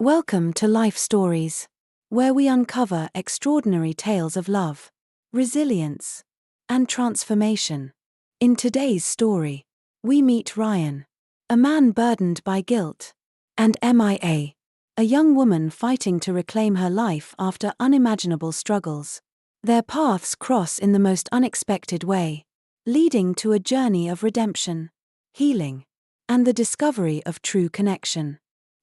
Welcome to Life Stories, where we uncover extraordinary tales of love, resilience, and transformation. In today's story, we meet Ryan, a man burdened by guilt, and Mia, a young woman fighting to reclaim her life after unimaginable struggles. Their paths cross in the most unexpected way, leading to a journey of redemption, healing, and the discovery of true connection.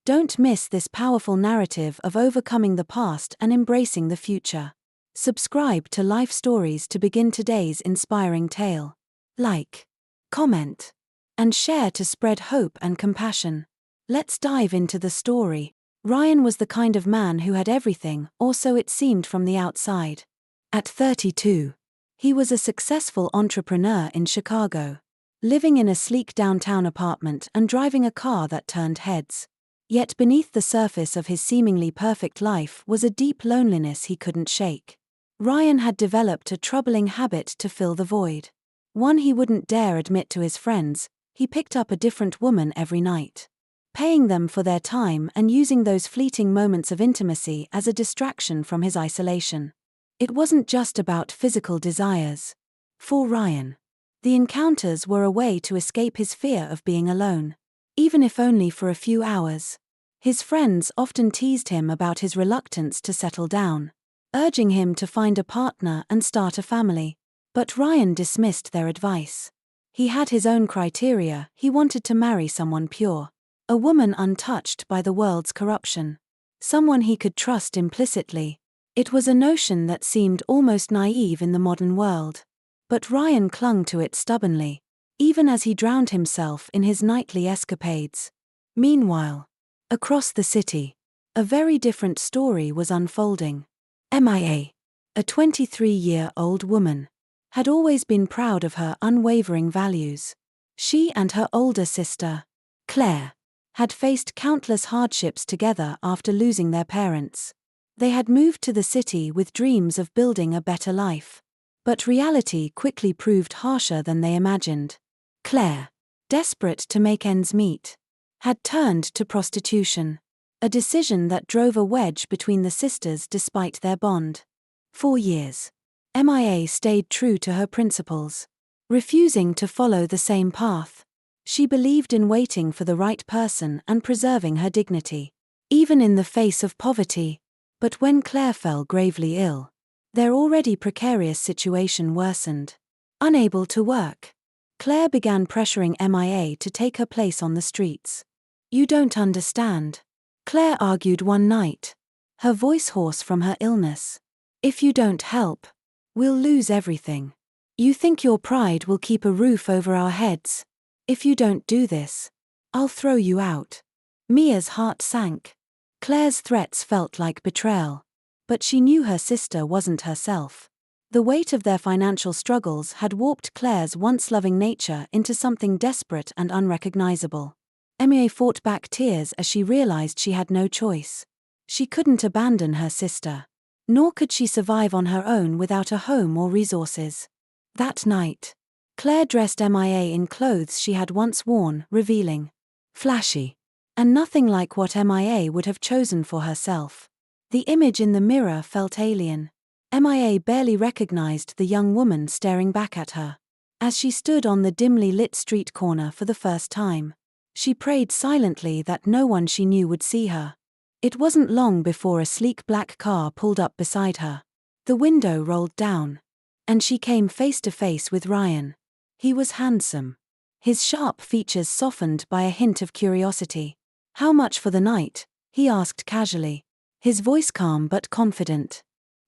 Don't miss this powerful narrative of overcoming the past and embracing the future. Subscribe to Life Stories to begin today's inspiring tale. Like, comment, and share to spread hope and compassion. Let's dive into the story. Ryan was the kind of man who had everything, or so it seemed from the outside. At 32, he was a successful entrepreneur in Chicago, living in a sleek downtown apartment and driving a car that turned heads. Yet beneath the surface of his seemingly perfect life was a deep loneliness he couldn't shake. Ryan had developed a troubling habit to fill the void. One he wouldn't dare admit to his friends. He picked up a different woman every night, paying them for their time and using those fleeting moments of intimacy as a distraction from his isolation. It wasn't just about physical desires. For Ryan, the encounters were a way to escape his fear of being alone, even if only for a few hours. His friends often teased him about his reluctance to settle down, urging him to find a partner and start a family. But Ryan dismissed their advice. He had his own criteria. He wanted to marry someone pure, a woman untouched by the world's corruption, someone he could trust implicitly. It was a notion that seemed almost naive in the modern world. But Ryan clung to it stubbornly, even as he drowned himself in his nightly escapades. Meanwhile, across the city, a very different story was unfolding. Mia, a 23-year-old woman, had always been proud of her unwavering values. She and her older sister, Claire, had faced countless hardships together after losing their parents. They had moved to the city with dreams of building a better life. But reality quickly proved harsher than they imagined. Claire, desperate to make ends meet, had turned to prostitution, a decision that drove a wedge between the sisters despite their bond. For years, Mia stayed true to her principles, refusing to follow the same path. She believed in waiting for the right person and preserving her dignity, even in the face of poverty. But when Claire fell gravely ill, their already precarious situation worsened. Unable to work, Claire began pressuring Mia to take her place on the streets. "You don't understand," Claire argued one night, her voice hoarse from her illness. "If you don't help, we'll lose everything. You think your pride will keep a roof over our heads? If you don't do this, I'll throw you out." Mia's heart sank. Claire's threats felt like betrayal. But she knew her sister wasn't herself. The weight of their financial struggles had warped Claire's once loving nature into something desperate and unrecognizable. Mia fought back tears as she realized she had no choice. She couldn't abandon her sister, nor could she survive on her own without a home or resources. That night, Claire dressed Mia in clothes she had once worn, revealing, flashy, and nothing like what Mia would have chosen for herself. The image in the mirror felt alien. Mia barely recognized the young woman staring back at her. As she stood on the dimly lit street corner for the first time, she prayed silently that no one she knew would see her. It wasn't long before a sleek black car pulled up beside her. The window rolled down, and she came face to face with Ryan. He was handsome, his sharp features softened by a hint of curiosity. "How much for the night?" he asked casually, his voice calm but confident.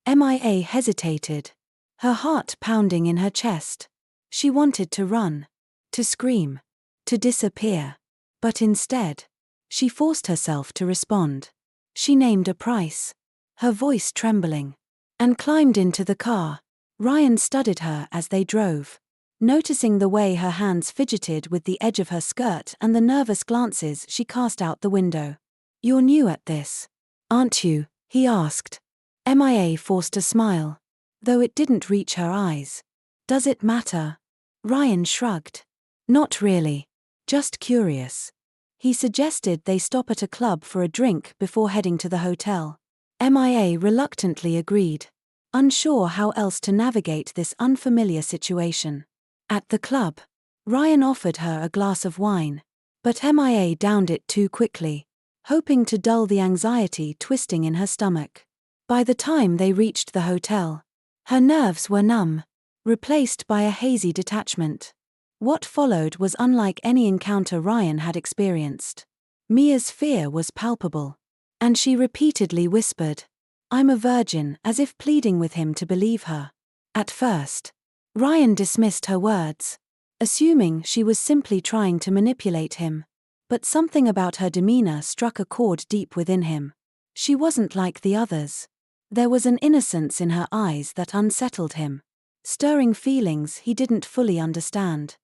Mia hesitated, her heart pounding in her chest. She wanted to run, to scream, to disappear. But instead, she forced herself to respond. She named a price, her voice trembling, and climbed into the car. Ryan studied her as they drove, noticing the way her hands fidgeted with the edge of her skirt and the nervous glances she cast out the window. "You're new at this, aren't you?" he asked. Mia forced a smile, though it didn't reach her eyes. "Does it matter?" Ryan shrugged. "Not really. Just curious." He suggested they stop at a club for a drink before heading to the hotel. MIA reluctantly agreed, unsure how else to navigate this unfamiliar situation. At the club, Ryan offered her a glass of wine, but MIA downed it too quickly, hoping to dull the anxiety twisting in her stomach. By the time they reached the hotel, her nerves were numb, replaced by a hazy detachment. What followed was unlike any encounter Ryan had experienced. Mia's fear was palpable, and she repeatedly whispered, "I'm a virgin," as if pleading with him to believe her. At first, Ryan dismissed her words, assuming she was simply trying to manipulate him. But something about her demeanor struck a chord deep within him. She wasn't like the others. There was an innocence in her eyes that unsettled him, stirring feelings he didn't fully understand.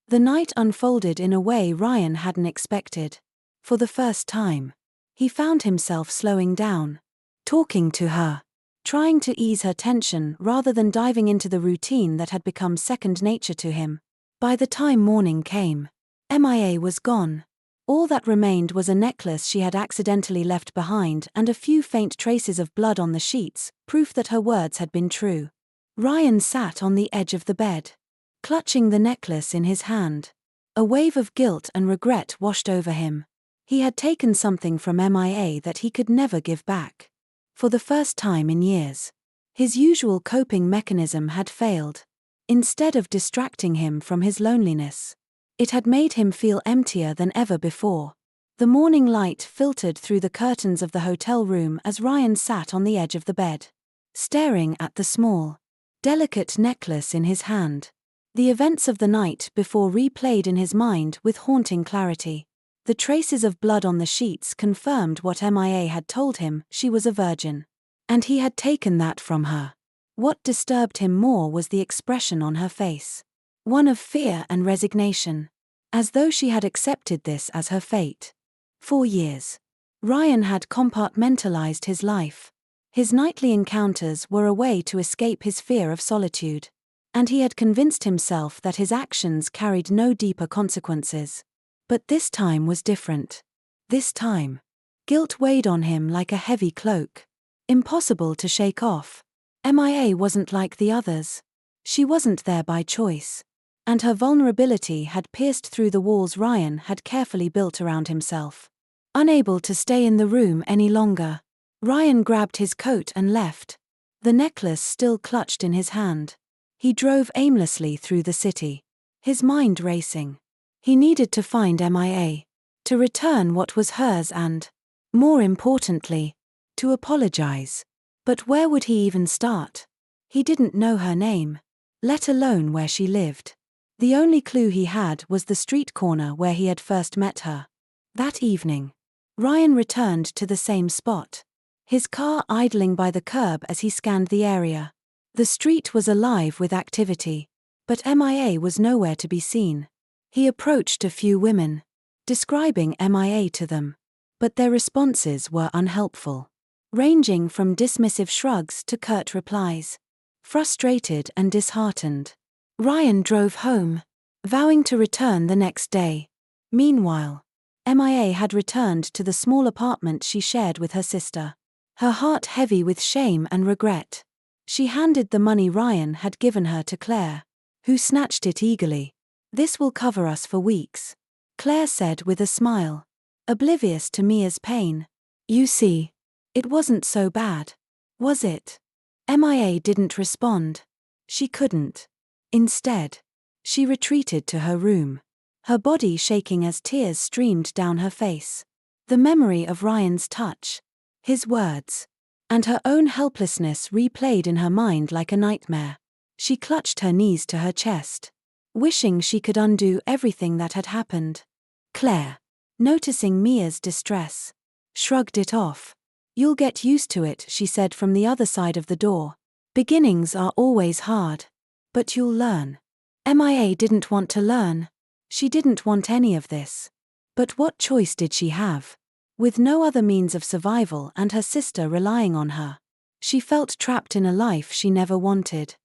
The night unfolded in a way Ryan hadn't expected. For the first time, he found himself slowing down, talking to her, trying to ease her tension rather than diving into the routine that had become second nature to him. By the time morning came, MIA was gone. All that remained was a necklace she had accidentally left behind and a few faint traces of blood on the sheets, proof that her words had been true. Ryan sat on the edge of the bed, clutching the necklace in his hand. A wave of guilt and regret washed over him. He had taken something from MIA that he could never give back. For the first time in years, his usual coping mechanism had failed. Instead of distracting him from his loneliness, it had made him feel emptier than ever before. The morning light filtered through the curtains of the hotel room as Ryan sat on the edge of the bed, staring at the small, delicate necklace in his hand. The events of the night before replayed in his mind with haunting clarity. The traces of blood on the sheets confirmed what MIA had told him: she was a virgin. And he had taken that from her. What disturbed him more was the expression on her face. One of fear and resignation, as though she had accepted this as her fate. For years, Ryan had compartmentalized his life. His nightly encounters were a way to escape his fear of solitude, and he had convinced himself that his actions carried no deeper consequences. But this time was different. This time, guilt weighed on him like a heavy cloak, impossible to shake off. MIA wasn't like the others. She wasn't there by choice, and her vulnerability had pierced through the walls Ryan had carefully built around himself. Unable to stay in the room any longer, Ryan grabbed his coat and left, the necklace still clutched in his hand. He drove aimlessly through the city, his mind racing. He needed to find MIA, to return what was hers and, more importantly, to apologize. But where would he even start? He didn't know her name, let alone where she lived. The only clue he had was the street corner where he had first met her. That evening, Ryan returned to the same spot, his car idling by the curb as he scanned the area. The street was alive with activity, but MIA was nowhere to be seen. He approached a few women, describing MIA to them, but their responses were unhelpful, ranging from dismissive shrugs to curt replies. Frustrated and disheartened, Ryan drove home, vowing to return the next day. Meanwhile, MIA had returned to the small apartment she shared with her sister, her heart heavy with shame and regret. She handed the money Ryan had given her to Claire, who snatched it eagerly. "This will cover us for weeks," Claire said with a smile, oblivious to Mia's pain. "You see, it wasn't so bad, was it?" MIA didn't respond. She couldn't. Instead, she retreated to her room, her body shaking as tears streamed down her face. The memory of Ryan's touch, his words, and her own helplessness replayed in her mind like a nightmare. She clutched her knees to her chest, wishing she could undo everything that had happened. Claire, noticing Mia's distress, shrugged it off. "You'll get used to it," she said from the other side of the door. "Beginnings are always hard, but you'll learn." MIA didn't want to learn. She didn't want any of this. But what choice did she have? With no other means of survival and her sister relying on her, she felt trapped in a life she never wanted.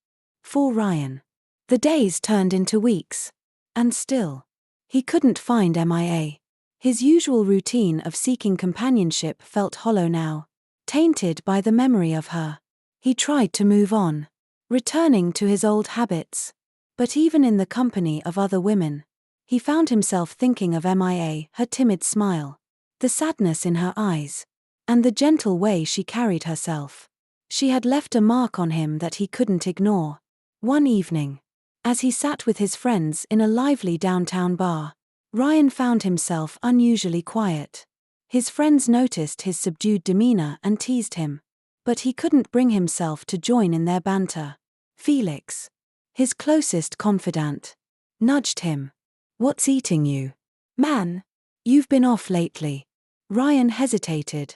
For Ryan, the days turned into weeks, and still, he couldn't find MIA. His usual routine of seeking companionship felt hollow now, tainted by the memory of her. He tried to move on, returning to his old habits. But even in the company of other women, he found himself thinking of Mia, her timid smile, the sadness in her eyes, and the gentle way she carried herself. She had left a mark on him that he couldn't ignore. One evening, as he sat with his friends in a lively downtown bar, Ryan found himself unusually quiet. His friends noticed his subdued demeanor and teased him, but he couldn't bring himself to join in their banter. Felix, his closest confidant, nudged him. "What's eating you, man? You've been off lately." Ryan hesitated,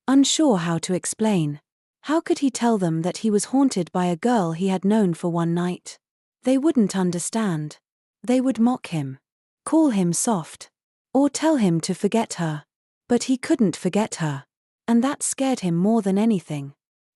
unsure how to explain. How could he tell them that he was haunted by a girl he had known for one night? They wouldn't understand. They would mock him, call him soft, or tell him to forget her. But he couldn't forget her, and that scared him more than anything.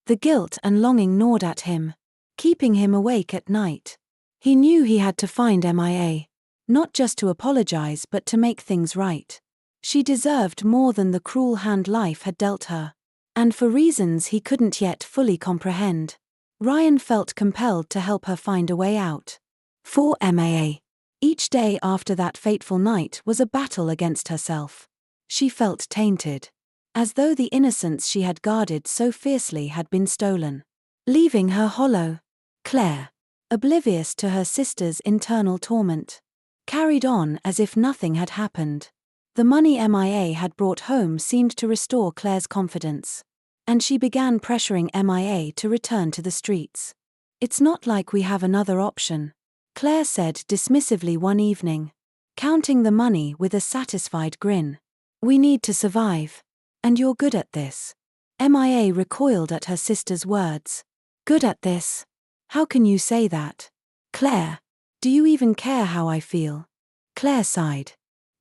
The guilt and longing gnawed at him, keeping him awake at night. He knew he had to find Mia, not just to apologize but to make things right. She deserved more than the cruel hand life had dealt her, and for reasons he couldn't yet fully comprehend, Ryan felt compelled to help her find a way out. For Mia, each day after that fateful night was a battle against herself. She felt tainted, as though the innocence she had guarded so fiercely had been stolen, leaving her hollow. Claire, oblivious to her sister's internal torment, carried on as if nothing had happened. The money Mia had brought home seemed to restore Claire's confidence, and she began pressuring Mia to return to the streets. "It's not like we have another option," Claire said dismissively one evening, counting the money with a satisfied grin. "We need to survive, and you're good at this." Mia recoiled at her sister's words. "Good at this? How can you say that? Claire, do you even care how I feel?" Claire sighed,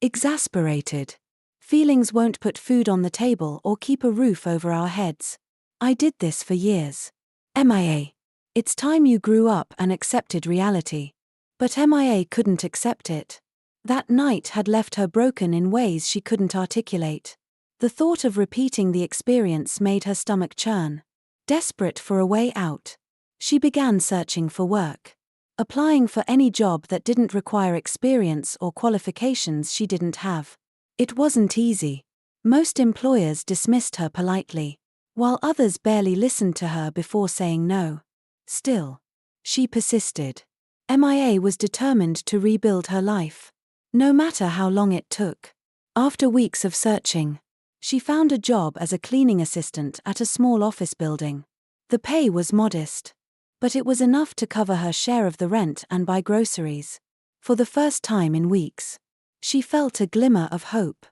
exasperated. "Feelings won't put food on the table or keep a roof over our heads. I did this for years. Mia, it's time you grew up and accepted reality." But Mia couldn't accept it. That night had left her broken in ways she couldn't articulate. The thought of repeating the experience made her stomach churn. Desperate for a way out, she began searching for work, applying for any job that didn't require experience or qualifications she didn't have. It wasn't easy. Most employers dismissed her politely, while others barely listened to her before saying no. Still, she persisted. Mia was determined to rebuild her life, no matter how long it took. After weeks of searching, she found a job as a cleaning assistant at a small office building. The pay was modest, but it was enough to cover her share of the rent and buy groceries. For the first time in weeks, she felt a glimmer of hope.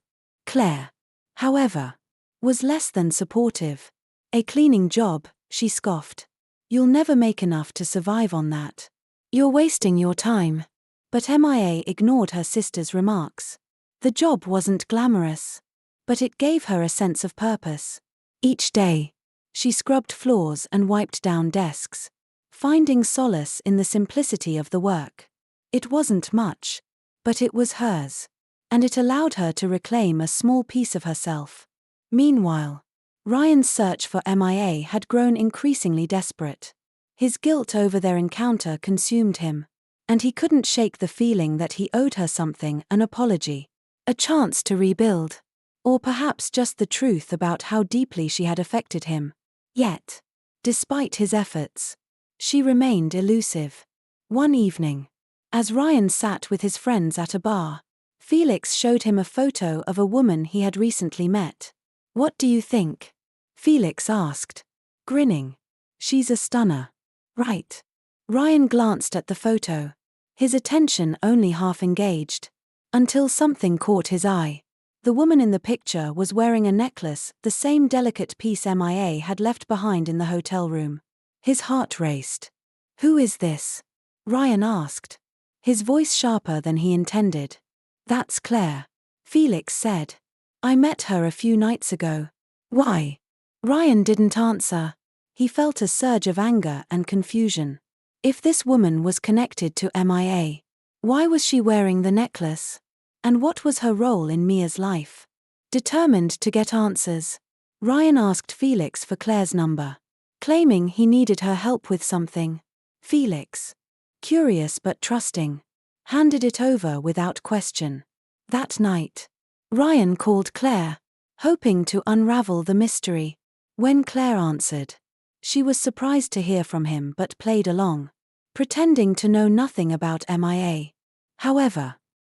Claire, however, was less than supportive. "A cleaning job," she scoffed. "You'll never make enough to survive on that. You're wasting your time." But Mia ignored her sister's remarks. The job wasn't glamorous, but it gave her a sense of purpose. Each day, she scrubbed floors and wiped down desks, finding solace in the simplicity of the work. It wasn't much, but it was hers, and it allowed her to reclaim a small piece of herself. Meanwhile, Ryan's search for Mia had grown increasingly desperate. His guilt over their encounter consumed him, and he couldn't shake the feeling that he owed her something, an apology, a chance to rebuild, or perhaps just the truth about how deeply she had affected him. Yet, despite his efforts, she remained elusive. One evening, as Ryan sat with his friends at a bar, Felix showed him a photo of a woman he had recently met. "What do you think?" Felix asked, grinning. "She's a stunner, right?" Ryan glanced at the photo, his attention only half engaged, until something caught his eye. The woman in the picture was wearing a necklace, the same delicate piece Mia had left behind in the hotel room. His heart raced. "Who is this?" Ryan asked, his voice sharper than he intended. "That's Claire," Felix said. "I met her a few nights ago." "Why?" Ryan didn't answer. He felt a surge of anger and confusion. If this woman was connected to Mia, why was she wearing the necklace? And what was her role in Mia's life? Determined to get answers, Ryan asked Felix for Claire's number, claiming he needed her help with something. Felix, curious but trusting, handed it over without question. That night, Ryan called Claire, hoping to unravel the mystery. When Claire answered, she was surprised to hear from him but played along, pretending to know nothing about MIA. However,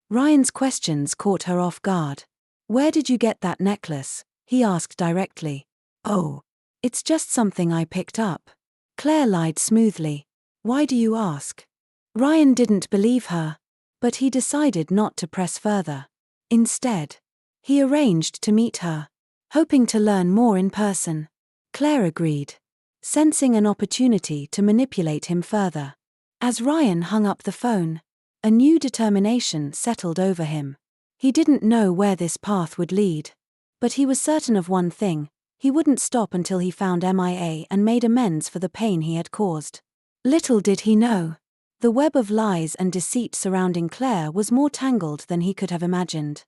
Ryan's questions caught her off guard. "Where did you get that necklace?" he asked directly. "Oh, it's just something I picked up," Claire lied smoothly. "Why do you ask?" Ryan didn't believe her, but he decided not to press further. Instead, he arranged to meet her, hoping to learn more in person. Claire agreed, sensing an opportunity to manipulate him further. As Ryan hung up the phone, a new determination settled over him. He didn't know where this path would lead, but he was certain of one thing: he wouldn't stop until he found MIA and made amends for the pain he had caused. Little did he know, the web of lies and deceit surrounding Claire was more tangled than he could have imagined.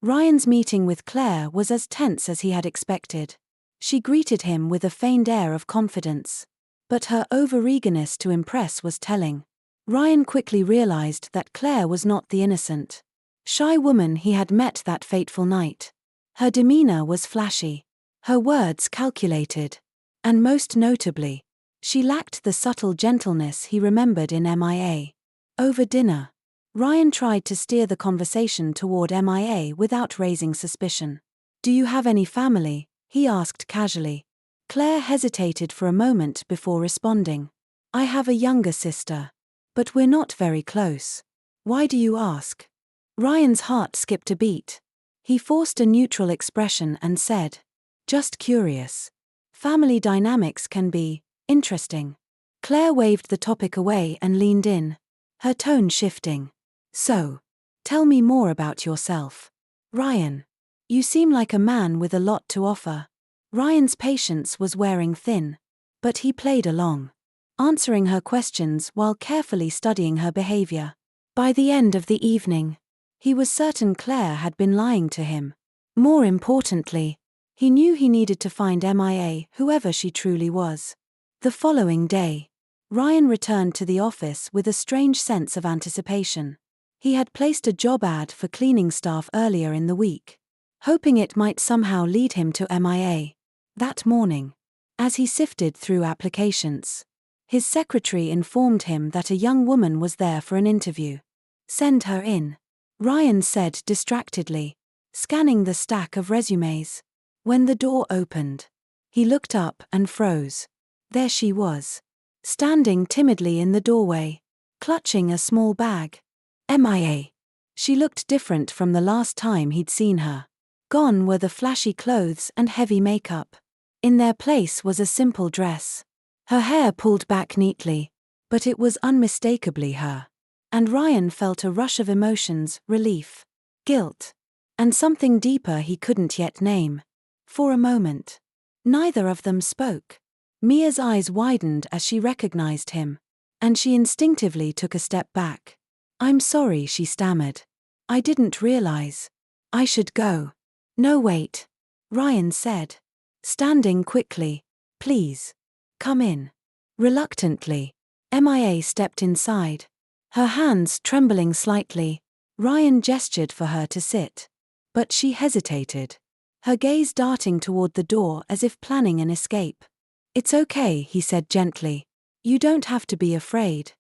Ryan's meeting with Claire was as tense as he had expected. She greeted him with a feigned air of confidence, but her overeagerness to impress was telling. Ryan quickly realized that Claire was not the innocent, shy woman he had met that fateful night. Her demeanor was flashy, her words calculated, and most notably, she lacked the subtle gentleness he remembered in MIA. Over dinner, Ryan tried to steer the conversation toward MIA without raising suspicion. "Do you have any family?" he asked casually. Claire hesitated for a moment before responding. "I have a younger sister, but we're not very close." "Why do you ask?" Ryan's heart skipped a beat. He forced a neutral expression and said, "Just curious. Family dynamics can be interesting." Claire waved the topic away and leaned in, her tone shifting. "So, tell me more about yourself, Ryan. You seem like a man with a lot to offer." Ryan's patience was wearing thin, but he played along, answering her questions while carefully studying her behavior. By the end of the evening, he was certain Claire had been lying to him. More importantly, he knew he needed to find MIA, whoever she truly was. The following day, Ryan returned to the office with a strange sense of anticipation. He had placed a job ad for cleaning staff earlier in the week, hoping it might somehow lead him to MIA. That morning, as he sifted through applications, his secretary informed him that a young woman was there for an interview. "Send her in," Ryan said distractedly, scanning the stack of resumes. When the door opened, he looked up and froze. There she was, standing timidly in the doorway, clutching a small bag. MIA. She looked different from the last time he'd seen her. Gone were the flashy clothes and heavy makeup. In their place was a simple dress. Her hair pulled back neatly, but it was unmistakably her. And Ryan felt a rush of emotions: relief, guilt, and something deeper he couldn't yet name. For a moment, neither of them spoke. Mia's eyes widened as she recognized him, and she instinctively took a step back. "I'm sorry," she stammered. "I didn't realize. I should go." "No, wait," Ryan said, standing quickly. "Please, come in." Reluctantly, MIA stepped inside, her hands trembling slightly. Ryan gestured for her to sit, but she hesitated, her gaze darting toward the door as if planning an escape. "It's okay," he said gently. "You don't have to be afraid."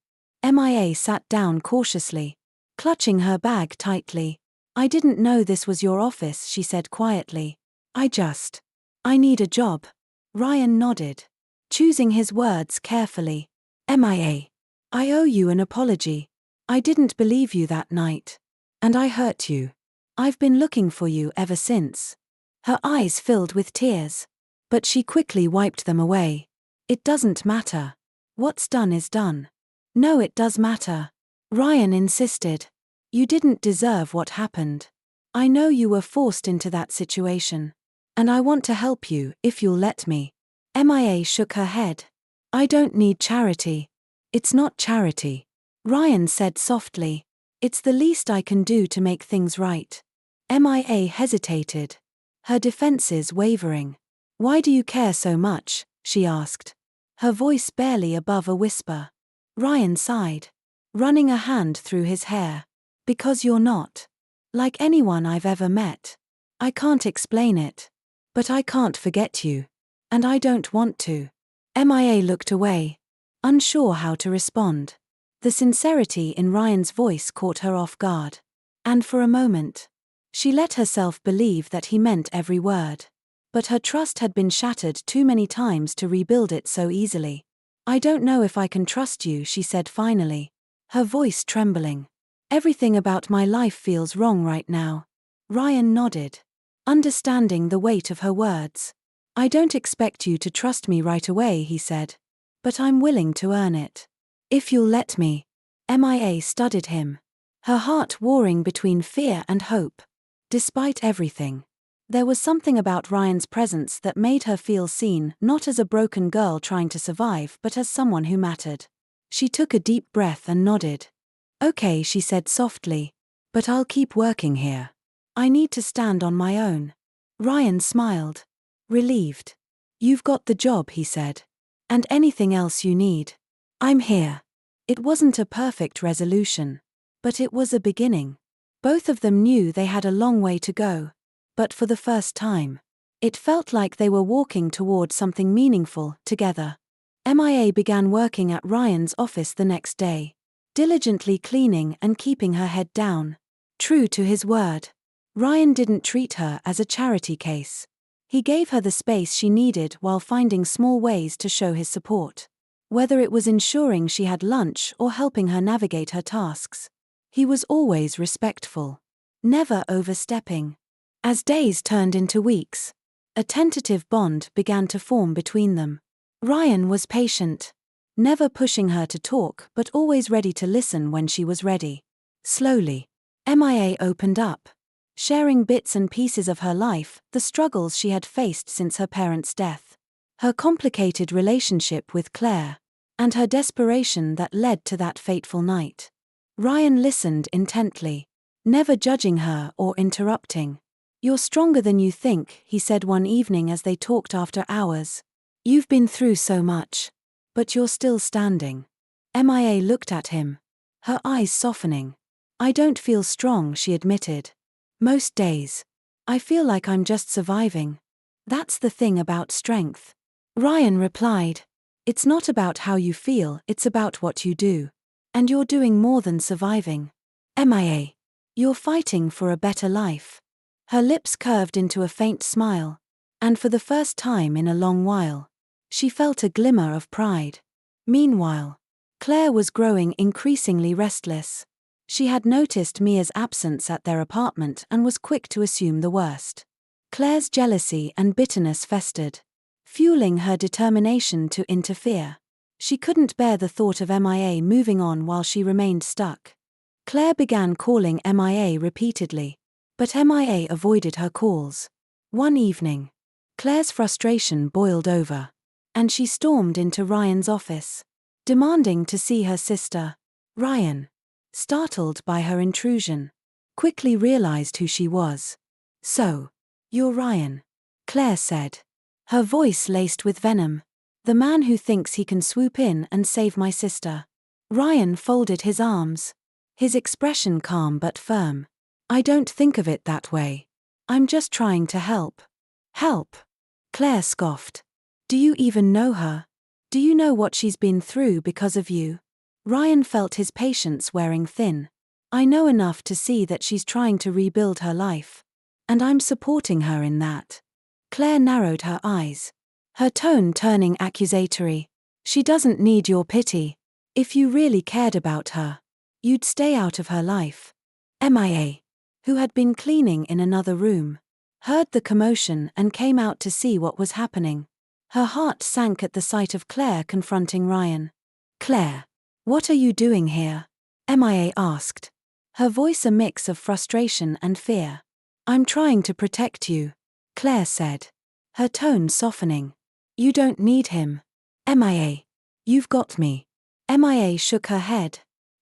MIA sat down cautiously, clutching her bag tightly. "I didn't know this was your office," she said quietly. I need a job." Ryan nodded, choosing his words carefully. "MIA. I owe you an apology. I didn't believe you that night. And I hurt you. I've been looking for you ever since." Her eyes filled with tears, but she quickly wiped them away. "It doesn't matter. What's done is done." "No, it does matter," Ryan insisted. "You didn't deserve what happened. I know you were forced into that situation, and I want to help you if you'll let me." MIA shook her head. "I don't need charity." "It's not charity," Ryan said softly. It's the least I can do to make things right. MIA hesitated, her defenses wavering. Why do you care so much? She asked, her voice barely above a whisper. Ryan sighed, running a hand through his hair. Because you're not like anyone I've ever met. I can't explain it. But I can't forget you. And I don't want to. MIA looked away, unsure how to respond. The sincerity in Ryan's voice caught her off guard. And for a moment, she let herself believe that he meant every word. But her trust had been shattered too many times to rebuild it so easily. I don't know if I can trust you, she said finally, her voice trembling. Everything about my life feels wrong right now. Ryan nodded, understanding the weight of her words. I don't expect you to trust me right away, he said. But I'm willing to earn it. If you'll let me. MIA studied him, her heart warring between fear and hope. Despite everything, there was something about Ryan's presence that made her feel seen, not as a broken girl trying to survive but as someone who mattered. She took a deep breath and nodded. Okay, she said softly. But I'll keep working here. I need to stand on my own. Ryan smiled, relieved. You've got the job, he said. And anything else you need. I'm here. It wasn't a perfect resolution. But it was a beginning. Both of them knew they had a long way to go. But for the first time, it felt like they were walking toward something meaningful together. MIA began working at Ryan's office the next day, diligently cleaning and keeping her head down. True to his word, Ryan didn't treat her as a charity case. He gave her the space she needed while finding small ways to show his support. Whether it was ensuring she had lunch or helping her navigate her tasks, he was always respectful, never overstepping. As days turned into weeks, a tentative bond began to form between them. Ryan was patient, never pushing her to talk but always ready to listen when she was ready. Slowly, MIA opened up, sharing bits and pieces of her life, the struggles she had faced since her parents' death, her complicated relationship with Claire, and her desperation that led to that fateful night. Ryan listened intently, never judging her or interrupting. You're stronger than you think, he said one evening as they talked after hours. You've been through so much. But you're still standing. MIA looked at him, her eyes softening. I don't feel strong, she admitted. Most days, I feel like I'm just surviving. That's the thing about strength. Ryan replied. It's not about how you feel, it's about what you do. And you're doing more than surviving. MIA. You're fighting for a better life. Her lips curved into a faint smile. And for the first time in a long while, she felt a glimmer of pride. Meanwhile, Claire was growing increasingly restless. She had noticed Mia's absence at their apartment and was quick to assume the worst. Claire's jealousy and bitterness festered, fueling her determination to interfere. She couldn't bear the thought of MIA moving on while she remained stuck. Claire began calling MIA repeatedly, but MIA avoided her calls. One evening, Claire's frustration boiled over, and she stormed into Ryan's office, demanding to see her sister. Ryan, startled by her intrusion, quickly realized who she was. So, you're Ryan, Claire said, her voice laced with venom. The man who thinks he can swoop in and save my sister. Ryan folded his arms, his expression calm but firm. I don't think of it that way. I'm just trying to help. Help? Claire scoffed. Do you even know her? Do you know what she's been through because of you? Ryan felt his patience wearing thin. I know enough to see that she's trying to rebuild her life. And I'm supporting her in that. Claire narrowed her eyes, her tone turning accusatory. She doesn't need your pity. If you really cared about her, you'd stay out of her life. MIA, who had been cleaning in another room, heard the commotion and came out to see what was happening. Her heart sank at the sight of Claire confronting Ryan. Claire, what are you doing here? MIA asked, her voice a mix of frustration and fear. I'm trying to protect you, Claire said, her tone softening. You don't need him. MIA. You've got me. MIA shook her head,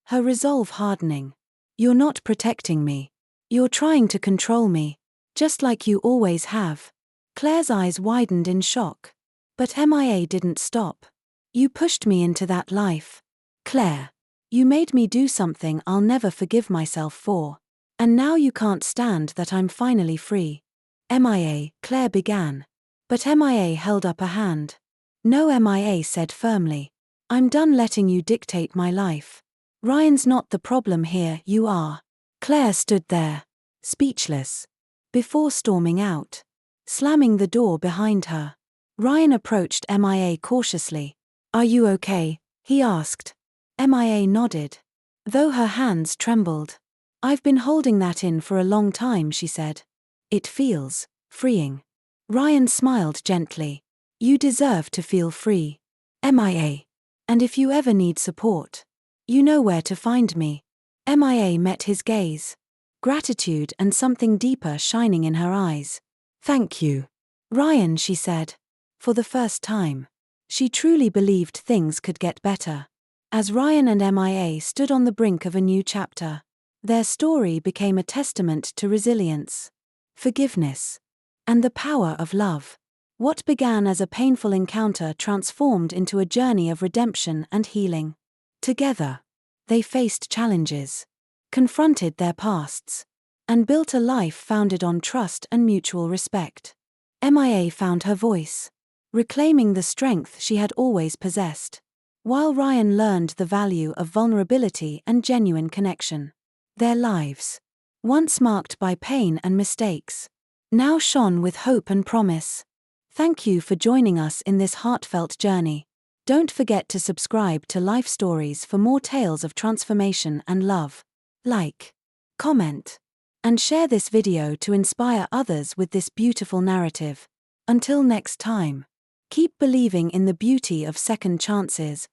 her resolve hardening. You're not protecting me. You're trying to control me. Just like you always have. Claire's eyes widened in shock. But MIA didn't stop. You pushed me into that life. Claire. You made me do something I'll never forgive myself for. And now you can't stand that I'm finally free. MIA, Claire began. But MIA held up a hand. No, MIA said firmly. I'm done letting you dictate my life. Ryan's not the problem here, you are. Claire stood there, speechless, before storming out, slamming the door behind her. Ryan approached MIA cautiously. Are you okay? He asked. MIA nodded, though her hands trembled. I've been holding that in for a long time, she said. It feels freeing. Ryan smiled gently. You deserve to feel free. MIA. And if you ever need support, you know where to find me. MIA met his gaze. Gratitude and something deeper shining in her eyes. Thank you. Ryan, she said. For the first time. She truly believed things could get better. As Ryan and MIA stood on the brink of a new chapter, their story became a testament to resilience, forgiveness, and the power of love. What began as a painful encounter transformed into a journey of redemption and healing. Together, they faced challenges, confronted their pasts, and built a life founded on trust and mutual respect. MIA found her voice, reclaiming the strength she had always possessed, while Ryan learned the value of vulnerability and genuine connection. Their lives, once marked by pain and mistakes, now shone with hope and promise. Thank you for joining us in this heartfelt journey. Don't forget to subscribe to Life Stories for more tales of transformation and love. Like, comment, and share this video to inspire others with this beautiful narrative. Until next time, keep believing in the beauty of second chances.